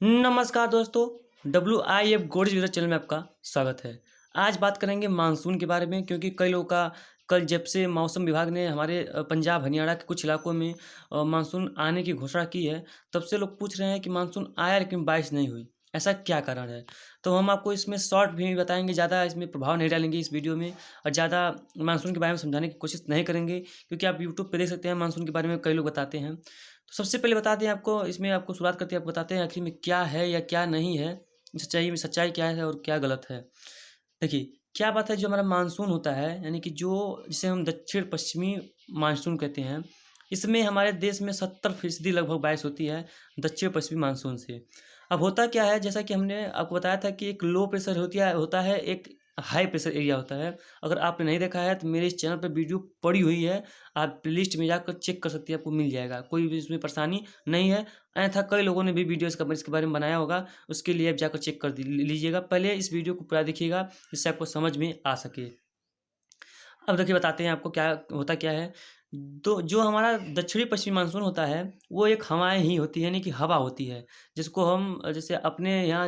नमस्कार दोस्तों, WIF gold YouTube channel में आपका स्वागत है। आज बात करेंगे मानसून के बारे में, क्योंकि कई लोगों का कल जब से मौसम विभाग ने हमारे पंजाब हरियाणा के कुछ इलाकों में मानसून आने की घोषणा की है, तब से लोग पूछ रहे हैं कि मानसून आया लेकिन बारिश नहीं हुई। ऐसा क्या कारण है? तो हम आपको इसमें शॉर्ट भी बताएंगे, ज़्यादा इसमें प्रभाव नहीं डालेंगे इस वीडियो में, और ज़्यादा मानसून के बारे में समझाने की कोशिश नहीं करेंगे, क्योंकि आप यूट्यूब पे देख सकते हैं मानसून के बारे में कई लोग बताते हैं। तो सबसे पहले बता दें आपको, इसमें आपको शुरुआत करते हैं, आपको बताते हैं आखिर में क्या है या क्या नहीं है, सच्चाई क्या है और क्या गलत है। देखिए, क्या बात है, जो हमारा मानसून होता है, यानी कि जो जिसे हम दक्षिण पश्चिमी मानसून कहते हैं, इसमें हमारे देश में 70% लगभग बारिश होती है दक्षिण पश्चिमी मानसून से। अब होता क्या है, जैसा कि हमने आपको बताया था कि एक लो प्रेशर होता है, एक हाई प्रेशर एरिया होता है। अगर आपने नहीं देखा है तो मेरे इस चैनल पे वीडियो पड़ी हुई है, आप प्लेलिस्ट में जाकर चेक कर सकते हैं, आपको मिल जाएगा, कोई भी इसमें परेशानी नहीं है। अन्यथा कई लोगों ने भी वीडियो इसके बारे में बनाया होगा, उसके लिए आप जाकर चेक कर लीजिएगा। पहले इस वीडियो को पूरा देखिएगा, जिससे आपको समझ में आ सके। अब देखिए, बताते हैं आपको क्या है। तो जो हमारा दक्षिणी पश्चिमी मानसून होता है, वो एक हवाएं ही होती है, यानी कि हवा होती है, जिसको हम जैसे अपने यहाँ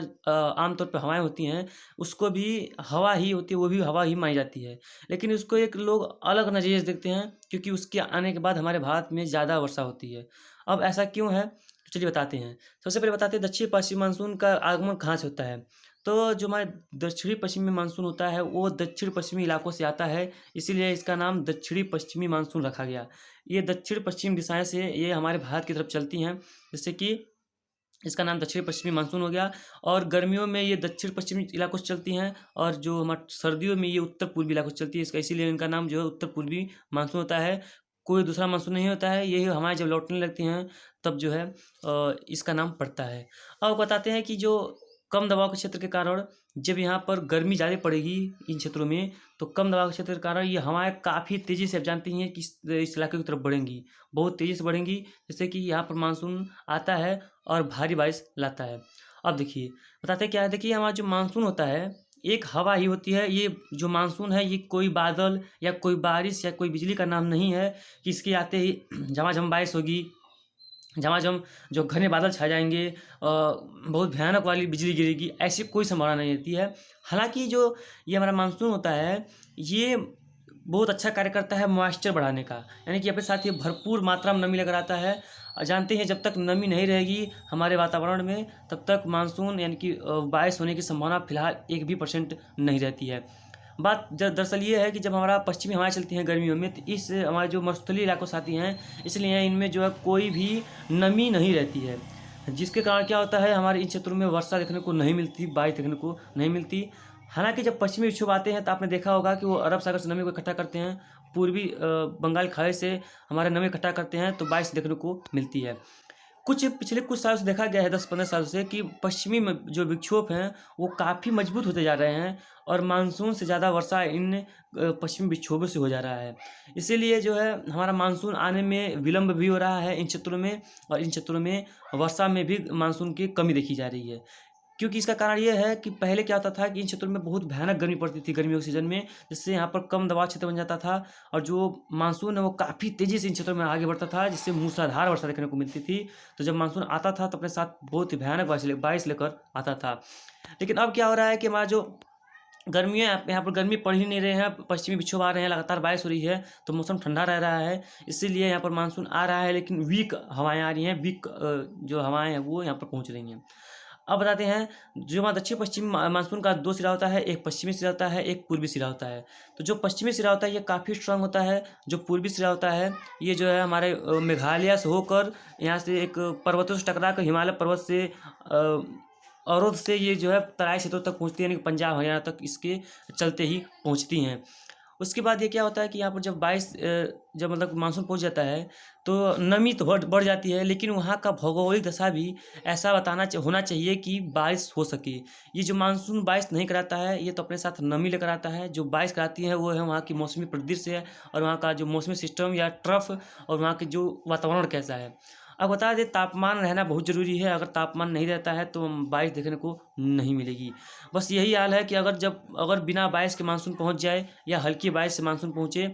आमतौर पर हवाएं होती हैं, उसको भी हवा ही होती है, वो भी हवा ही मानी जाती है। लेकिन उसको एक लोग अलग नज़रिए से देखते हैं, क्योंकि उसके आने के बाद हमारे भारत में ज़्यादा वर्षा होती है। अब ऐसा क्यों है, तो चलिए बताते हैं। सबसे पहले बताते हैं दक्षिण पश्चिमी मानसून का आगमन कहाँ से होता है। तो जो हमारे दक्षिणी पश्चिमी मानसून होता है, वो दक्षिण पश्चिमी इलाकों से आता है, इसीलिए इसका नाम दक्षिणी पश्चिमी मानसून रखा गया। ये दक्षिण पश्चिम दिशाएं से ये हमारे भारत की तरफ चलती हैं, जिससे कि इसका नाम दक्षिण पश्चिमी मानसून हो गया। और गर्मियों में ये दक्षिण पश्चिमी इलाकों से चलती हैं, और जो हमारे सर्दियों में ये उत्तर पूर्वी इलाकों से चलती है, इसका इसीलिए इनका नाम जो है उत्तर पूर्वी मानसून होता है। कोई दूसरा मानसून नहीं होता है, यही हमारे जब लौटने लगती हैं तब जो है इसका नाम पड़ता है। अब बताते हैं कि जो कम दबाव के क्षेत्र के कारण जब यहाँ पर गर्मी ज़्यादा पड़ेगी इन क्षेत्रों में, तो कम दबाव के क्षेत्र के कारण ये हवाएं काफ़ी तेज़ी से, आप जानती हैं कि इस इलाके की तरफ बढ़ेंगी, बहुत तेज़ी से बढ़ेंगी, जिससे कि यहाँ पर मानसून आता है और भारी बारिश लाता है। अब देखिए, बताते हैं क्या है। देखिए, हमारा जो मानसून होता है, एक हवा ही होती है। ये जो मानसून है, ये कोई बादल या कोई बारिश या कोई बिजली का नाम नहीं है कि इसके आते ही झमाझम बारिश होगी, झमाझम जो घने बादल छा जाएंगे, बहुत भयानक वाली बिजली गिरेगी, ऐसी कोई संभावना नहीं रहती है। हालांकि जो ये हमारा मानसून होता है, ये बहुत अच्छा कार्य करता है मॉइस्चर बढ़ाने का, यानी कि अपने साथ ये भरपूर मात्रा में नमी लेकर आता है। और जानते हैं, जब तक नमी नहीं रहेगी हमारे वातावरण में, तब तक मानसून यानी कि बारिश होने की संभावना फिलहाल 1% भी नहीं रहती है। बात दरअसल ये है कि जब हमारा पश्चिमी हवाएं चलती हैं गर्मियों में, तो इस हमारे जो मरुस्थलीय इलाकों से आती हैं, इसलिए इनमें जो है कोई भी नमी नहीं रहती है, जिसके कारण क्या होता है, हमारे इन क्षेत्रों में वर्षा देखने को नहीं मिलती, बारिश देखने को नहीं मिलती। हालांकि जब पश्चिमी विक्षोभ आते हैं, तो आपने देखा होगा कि वो अरब सागर से नमी को इकट्ठा करते हैं, पूर्वी बंगाल खाड़ी से हमारे नमी इकट्ठा करते हैं, तो बारिश देखने को मिलती है। पिछले कुछ सालों से देखा गया है, 10-15 साल से, कि पश्चिमी में जो विक्षोभ हैं वो काफ़ी मजबूत होते जा रहे हैं, और मानसून से ज़्यादा वर्षा इन पश्चिमी विक्षोभों से हो जा रहा है। इसीलिए जो है हमारा मानसून आने में विलम्ब भी हो रहा है इन क्षेत्रों में, और इन क्षेत्रों में वर्षा में भी मानसून की कमी देखी जा रही है। क्योंकि इसका कारण ये है कि पहले क्या होता था कि इन क्षेत्रों में बहुत भयानक गर्मी पड़ती थी गर्मियों के सीजन में, जिससे यहाँ पर कम दबाव क्षेत्र बन जाता था, और जो मानसून है वो काफ़ी तेज़ी से इन क्षेत्रों में आगे बढ़ता था, जिससे मूसलाधार वर्षा देखने को मिलती थी। तो जब मानसून आता था तो अपने साथ बहुत ही भयानक बारिश लेकर आता था। लेकिन अब क्या हो रहा है कि हमारा जो गर्मियाँ यहाँ पर गर्मी पड़ ही नहीं रहे हैं, पश्चिमी विक्षोभ आ रहे हैं, लगातार बारिश हो रही है, तो मौसम ठंडा रह रहा है। इसीलिए यहाँ पर मानसून आ रहा है, लेकिन वीक हवाएं आ रही हैं, वीक जो हवाएं हैं वो यहाँ पर पहुँच रही हैं। अब बताते हैं, जो हमारा दक्षिण पश्चिम मानसून का 2 सिरा होता है, एक पश्चिमी सिरा होता है, एक पूर्वी सिरा होता है। तो जो पश्चिमी सिरा होता है ये काफ़ी स्ट्रांग होता है। जो पूर्वी सिरा होता है, ये जो है हमारे मेघालय से होकर, यहाँ से एक पर्वतों से टकरा कर, हिमालय पर्वत से अवरोध से ये जो है तराई क्षेत्रों तक पहुँचती है, यानी कि पंजाब हरियाणा तक इसके चलते ही पहुँचती हैं। उसके बाद ये क्या होता है कि यहाँ पर जब जब मतलब मानसून पहुँच जाता है, तो नमी तो बढ़ जाती है, लेकिन वहाँ का भौगोलिक दशा भी ऐसा होना चाहिए कि बारिश हो सके। ये जो मानसून बारिश नहीं कराता है, ये तो अपने साथ नमी लेकर आता है। जो बारिश कराती है वो है वहाँ की मौसमी परिदृश्य और वहाँ का जो मौसमी सिस्टम या ट्रफ, और वहाँ के जो वातावरण कैसा है। अब बता दें, तापमान रहना बहुत ज़रूरी है। अगर तापमान नहीं रहता है तो बारिश देखने को नहीं मिलेगी। बस यही हाल है कि अगर बिना बारिश के मानसून पहुंच जाए, या हल्की बारिश से मानसून पहुंचे,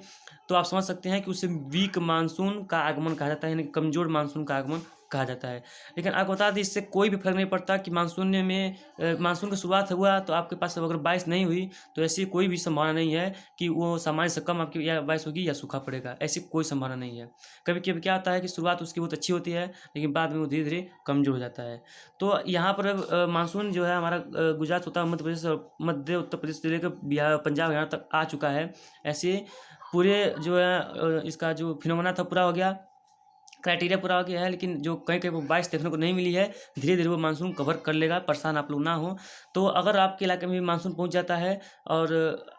तो आप समझ सकते हैं कि उसे वीक मानसून का आगमन कहा जाता है, यानी कमज़ोर मानसून का आगमन कहा जाता है। लेकिन आपको बता दें इससे कोई भी फ़र्क नहीं पड़ता कि मानसून की शुरुआत हुआ तो आपके पास अगर बारिश नहीं हुई तो ऐसी कोई भी संभावना नहीं है कि वो सामान्य से कम आपकी या बारिश होगी या सूखा पड़ेगा, ऐसी कोई संभावना नहीं है। कभी-कभी क्या होता है कि शुरुआत उसकी बहुत अच्छी होती है, लेकिन बाद में वो धीरे-धीरे कमज़ोर हो जाता है। तो यहाँ पर मानसून जो है हमारा गुजरात होता है, मध्य प्रदेश और मध्य उत्तर प्रदेश से लेकर बिहार, पंजाब यहाँ तक आ चुका है। ऐसे पूरे जो है इसका जो फिनोमेना था पूरा हो गया, क्राइटेरिया पूरा हो गया है, लेकिन जो कहीं-कहीं वो बारिश देखने को नहीं मिली है, धीरे-धीरे वो मानसून कवर कर लेगा, परेशान आप लोग ना हों। तो अगर आपके इलाके में भी मानसून पहुँच जाता है और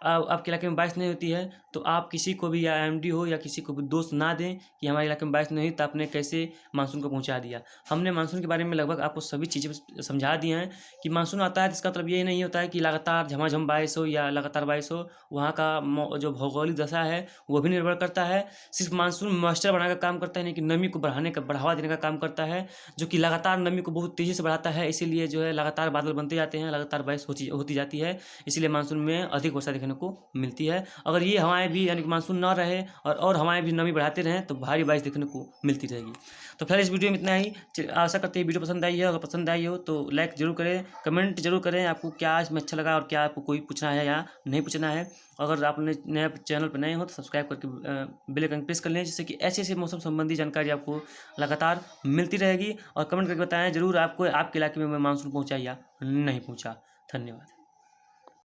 आपके इलाके में बारिश नहीं होती है, तो आप किसी को भी या एमडी हो या किसी को भी दोष ना दें कि हमारे इलाके में बारिश नहीं हुई तो आपने कैसे मानसून को पहुँचा दिया। हमने मानसून के बारे में लगभग आपको सभी चीज़ें समझा दी हैं कि मानसून आता है तो इसका मतलब ये नहीं होता है कि लगातार झमाझम बारिश हो या लगातार बारिश हो। वहाँ का जो भौगोलिक दशा है, वो भी निर्भर करता है। सिर्फ मानसून मॉइस्चर बढ़ाने का काम करता है, नहीं कि नमी को बढ़ावा देने का काम करता है, जो कि लगातार नमी को बहुत तेज़ी से बढ़ाता है। इसीलिए जो है लगातार बादल बनते जाते हैं, लगातार बारिश होती जाती है, इसलिए मानसून में अधिक वर्षा देखने को मिलती है। अगर ये हवाएँ भी यानी कि मानसून ना रहे और हवाएँ भी नमी बढ़ाते रहें तो भारी बारिश देखने को मिलती रहेगी। तो फिर इस वीडियो में इतना ही। आशा करते हैं वीडियो पसंद आई है। अगर पसंद आई हो तो लाइक ज़रूर करें, कमेंट ज़रूर करें आपको क्या इसमें अच्छा लगा और क्या आपको कोई पूछना है या नहीं पूछना है। अगर आपने नया चैनल पर नए हो तो सब्सक्राइब करके बेल आइकन प्रेस कर लें, जिससे कि ऐसे मौसम संबंधी जानकारी आपको लगातार मिलती रहेगी। और कमेंट करके बताएं ज़रूर आपको आपके इलाके में मानसून पहुंचा या नहीं पहुंचा। धन्यवाद।